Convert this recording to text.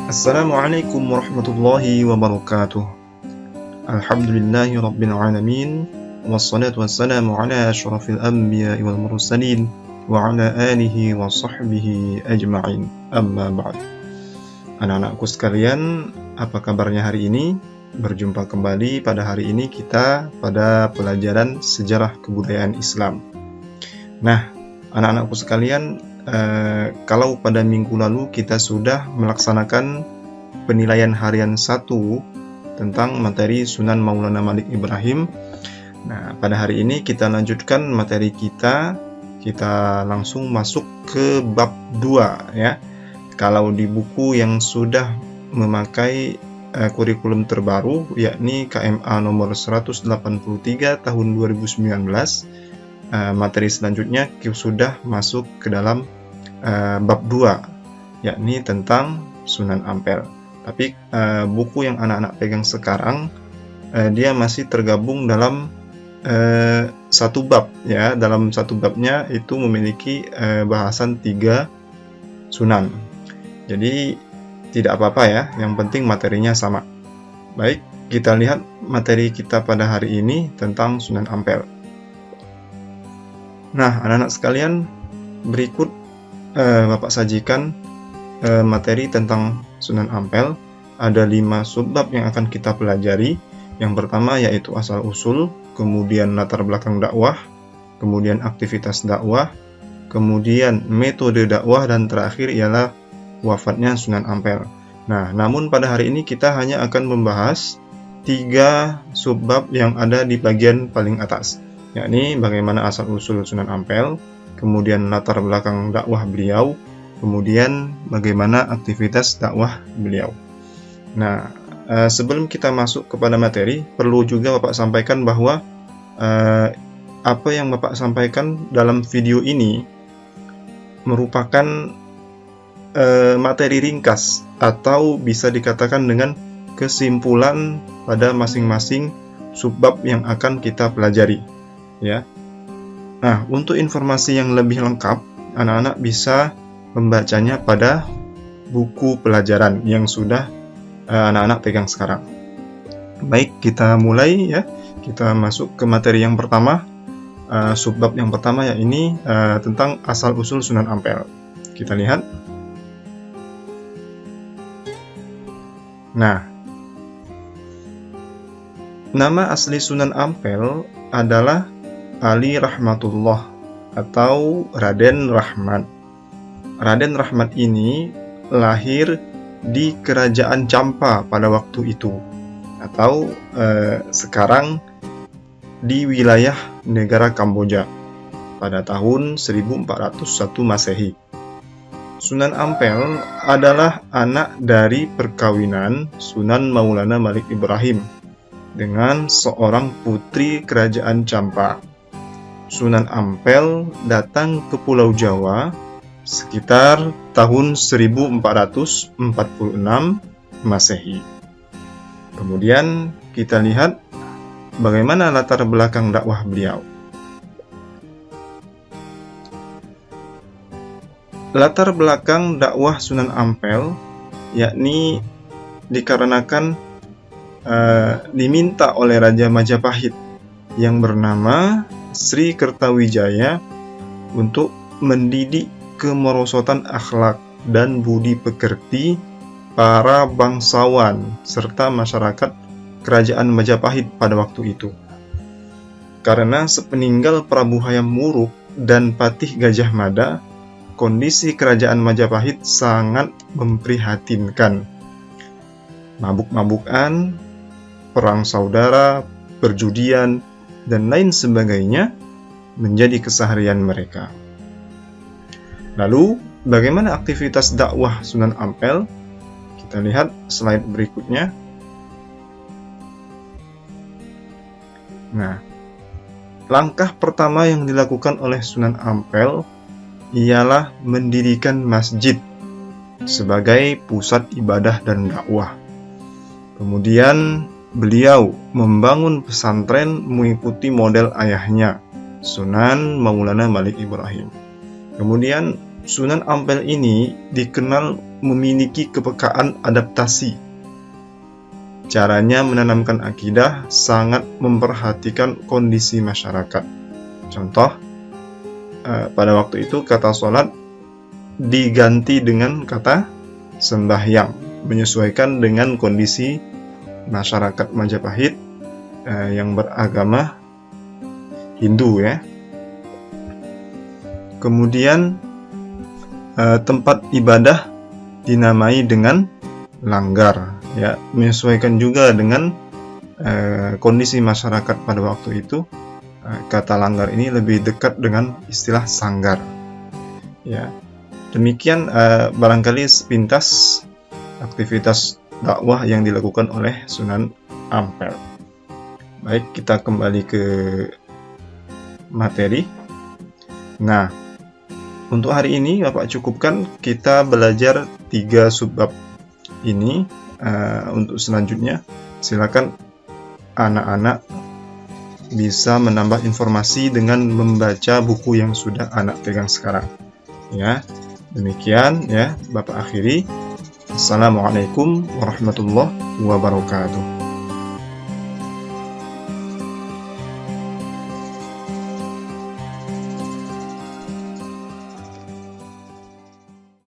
Assalamualaikum warahmatullahi wabarakatuh. Alhamdulillahi rabbil alamin. Wassalatu wassalamu ala asyrafil anbiya'i wal mursalin wa ala alihi wa sahbihi ajma'in. Amma ba'd. Anak-anakku sekalian, apa kabarnya hari ini? Berjumpa kembali pada hari ini kita pada pelajaran sejarah kebudayaan Islam. Nah, anak-anakku sekalian, kalau pada minggu lalu kita sudah melaksanakan penilaian harian 1 tentang materi Sunan Maulana Malik Ibrahim. Nah, pada hari ini kita lanjutkan materi kita langsung masuk ke bab 2 ya. Kalau di buku yang sudah memakai kurikulum terbaru, yakni KMA nomor 183 tahun 2019, materi selanjutnya sudah masuk ke dalam bab 2, yakni tentang Sunan Ampel. Tapi buku yang anak-anak pegang sekarang, dia masih tergabung dalam satu bab ya. Dalam satu babnya itu memiliki bahasan 3 sunan. Jadi tidak apa-apa ya, yang penting materinya sama. Baik, kita lihat materi kita pada hari ini tentang Sunan Ampel. Nah, anak-anak sekalian, berikut Bapak sajikan materi tentang Sunan Ampel. Ada 5 subbab yang akan kita pelajari. Yang pertama yaitu asal-usul, kemudian latar belakang dakwah, kemudian aktivitas dakwah, kemudian metode dakwah, dan terakhir ialah wafatnya Sunan Ampel. Nah, namun pada hari ini kita hanya akan membahas 3 subbab yang ada di bagian paling atas, yakni bagaimana asal-usul Sunan Ampel, kemudian latar belakang dakwah beliau, kemudian bagaimana aktivitas dakwah beliau. Nah, sebelum kita masuk kepada materi, perlu juga Bapak sampaikan bahwa apa yang Bapak sampaikan dalam video ini merupakan materi ringkas, atau bisa dikatakan dengan kesimpulan pada masing-masing subbab yang akan kita pelajari ya. Nah, untuk informasi yang lebih lengkap, anak-anak bisa membacanya pada buku pelajaran yang sudah anak-anak pegang sekarang. Baik, kita mulai ya. Kita masuk ke materi yang pertama. Subbab yang pertama ya, ini tentang asal-usul Sunan Ampel. Kita lihat. Nah, nama asli Sunan Ampel adalah Ali Rahmatullah atau Raden Rahmat. Raden Rahmat ini lahir di Kerajaan Champa pada waktu itu, atau sekarang di wilayah negara Kamboja pada tahun 1401 Masehi. Sunan Ampel adalah anak dari perkawinan Sunan Maulana Malik Ibrahim dengan seorang putri Kerajaan Champa. Sunan Ampel datang ke Pulau Jawa sekitar tahun 1446 Masehi. Kemudian kita lihat bagaimana latar belakang dakwah beliau. Latar belakang dakwah Sunan Ampel yakni dikarenakan diminta oleh Raja Majapahit yang bernama Sri Kertawijaya untuk mendidik kemerosotan akhlak dan budi pekerti para bangsawan serta masyarakat Kerajaan Majapahit pada waktu itu. Karena sepeninggal Prabu Hayam Wuruk dan Patih Gajah Mada, kondisi Kerajaan Majapahit sangat memprihatinkan. Mabuk-mabukan, perang saudara, perjudian, dan lain sebagainya menjadi keseharian mereka. Lalu, bagaimana aktivitas dakwah Sunan Ampel? Kita lihat slide berikutnya. Nah, langkah pertama yang dilakukan oleh Sunan Ampel ialah mendirikan masjid sebagai pusat ibadah dan dakwah. Kemudian beliau membangun pesantren mengikuti model ayahnya, Sunan Maulana Malik Ibrahim. Kemudian Sunan Ampel ini dikenal memiliki kepekaan adaptasi. Caranya menanamkan akidah sangat memperhatikan kondisi masyarakat. Contoh, pada waktu itu kata sholat diganti dengan kata sembahyang, menyesuaikan dengan kondisi masyarakat Majapahit yang beragama Hindu ya. Kemudian tempat ibadah dinamai dengan langgar ya, menyesuaikan juga dengan kondisi masyarakat pada waktu itu. Kata langgar ini lebih dekat dengan istilah sanggar ya. Demikian barangkali sepintas aktivitas dakwah yang dilakukan oleh Sunan Ampel. Baik, kita kembali ke materi. Nah, untuk hari ini Bapak cukupkan kita belajar 3 subbab ini. Untuk selanjutnya silakan anak-anak bisa menambah informasi dengan membaca buku yang sudah anak pegang sekarang. Ya, demikian ya Bapak akhiri. Assalamualaikum warahmatullahi wabarakatuh.